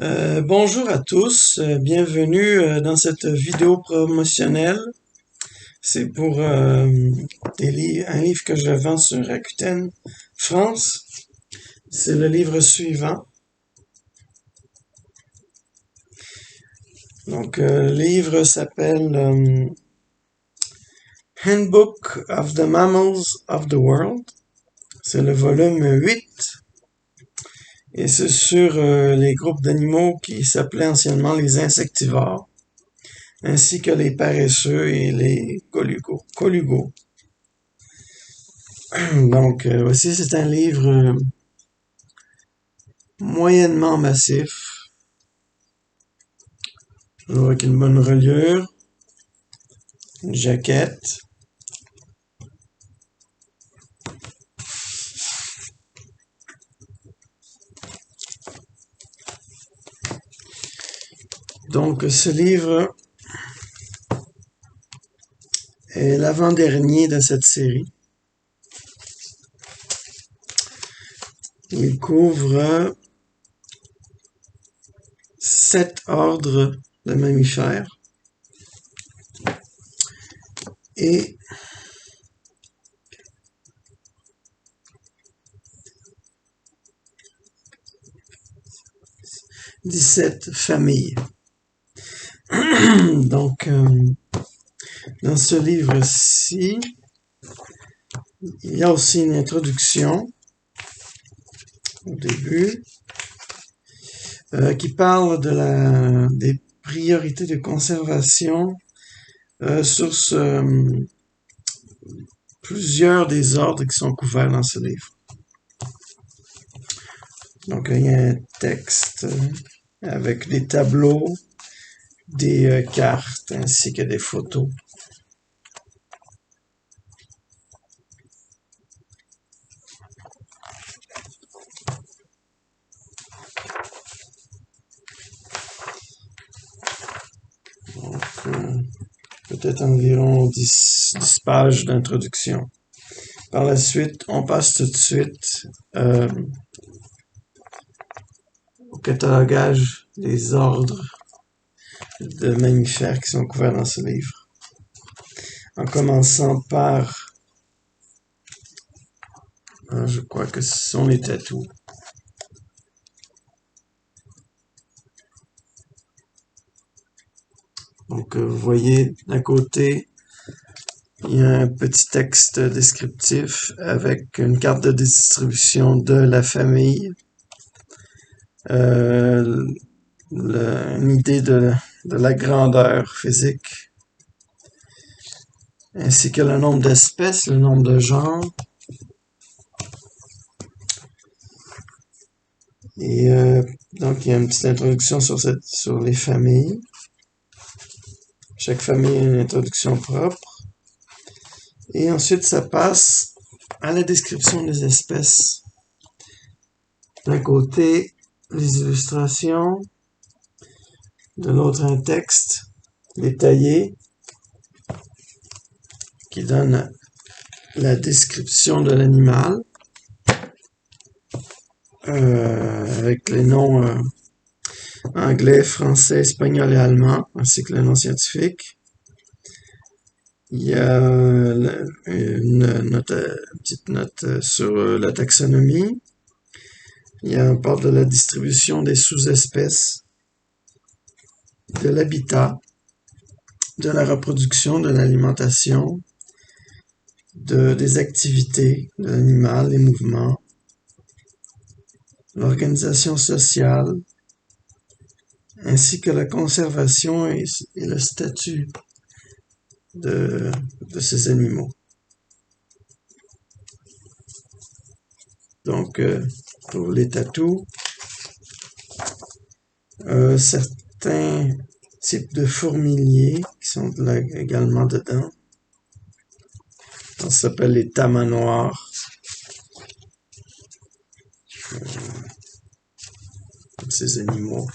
Bonjour à tous, bienvenue dans cette vidéo promotionnelle. C'est pour un livre que je vends sur Rakuten France. C'est le livre suivant. Donc, le livre s'appelle Handbook of the Mammals of the World. C'est le volume 8. Et c'est sur les groupes d'animaux qui s'appelaient anciennement les insectivores, ainsi que les paresseux et les colugos. Donc, voici, c'est un livre moyennement massif, toujours avec une bonne reliure, une jaquette. Donc, ce livre est l'avant-dernier de cette série. Il couvre 7 ordres de mammifères et 17 familles. Donc, dans ce livre-ci, il y a aussi une introduction au début qui parle des priorités de conservation sur plusieurs des ordres qui sont couverts dans ce livre. Donc, il y a un texte avec des tableaux, des cartes ainsi que des photos. Donc, peut-être environ 10 pages d'introduction. Par la suite, on passe tout de suite au catalogage des ordres de mammifères qui sont couverts dans ce livre. En commençant par, je crois que ce sont les tatous. Donc, vous voyez, d'un côté, il y a un petit texte descriptif avec une carte de distribution de la famille, une idée de la grandeur physique, ainsi que le nombre d'espèces, le nombre de genres. Et donc, il y a une petite introduction sur les familles. Chaque famille a une introduction propre. Et ensuite, ça passe à la description des espèces. D'un côté, les illustrations. De l'autre, un texte détaillé qui donne la description de l'animal avec les noms anglais, français, espagnol et allemand, ainsi que le nom scientifique. Il y a une petite note sur la taxonomie. Il y a un part de la distribution des sous-espèces, de l'habitat, de la reproduction, de l'alimentation, des activités de l'animal, les mouvements, l'organisation sociale, ainsi que la conservation et le statut de ces animaux. Donc, pour les tatous, certains types de fourmiliers qui sont là également dedans. Ça s'appelle les tamas noirs. Ces animaux.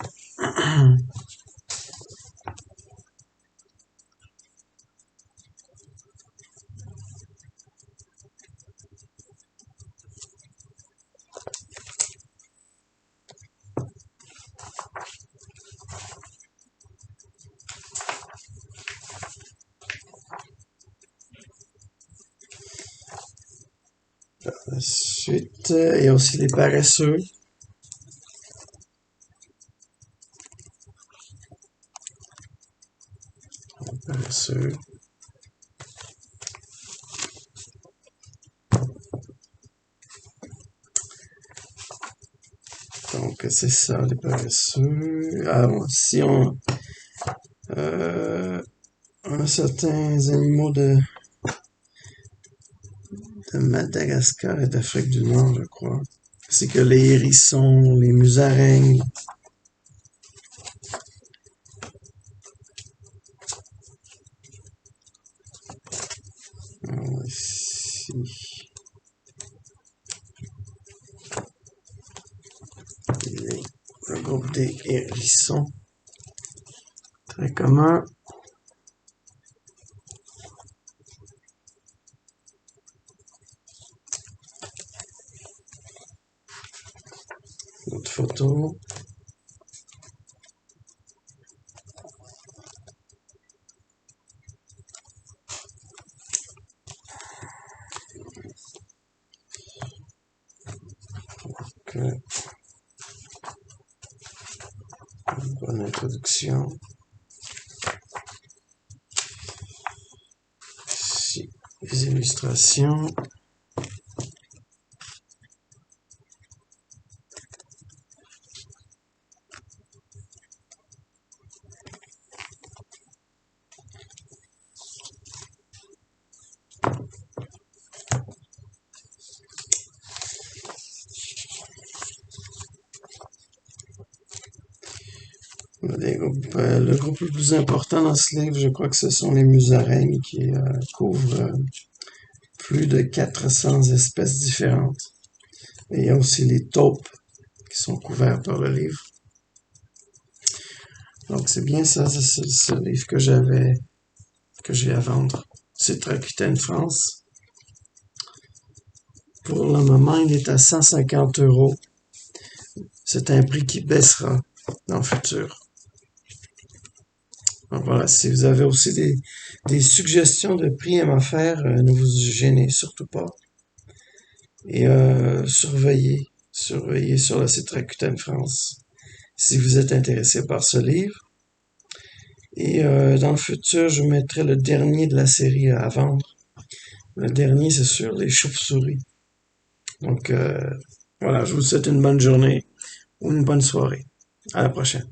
Ensuite, il y a aussi les paresseux. Paresseux. Donc, c'est ça, les paresseux. Alors, si on a certains animaux de Madagascar et d'Afrique du Nord, je crois. C'est que les hérissons, les musaraignes. Ici, le groupe des hérissons, très commun. Autre photo. Donc, une bonne introduction. Ici, les illustrations. Le groupe le plus important dans ce livre, je crois que ce sont les musaraignes qui couvrent plus de 400 espèces différentes. Et il y a aussi les taupes qui sont couverts par le livre. Donc c'est bien ça, c'est ce livre que j'ai à vendre. C'est Rakuten France. Pour le moment, il est à 150 €. C'est un prix qui baissera dans le futur. Donc voilà, si vous avez aussi des suggestions de prix à me faire, ne vous gênez surtout pas. Et surveillez sur le site Rakuten France si vous êtes intéressé par ce livre. Et dans le futur, je mettrai le dernier de la série à vendre. Le dernier, c'est sur les chauves-souris. Donc voilà, je vous souhaite une bonne journée ou une bonne soirée. À la prochaine.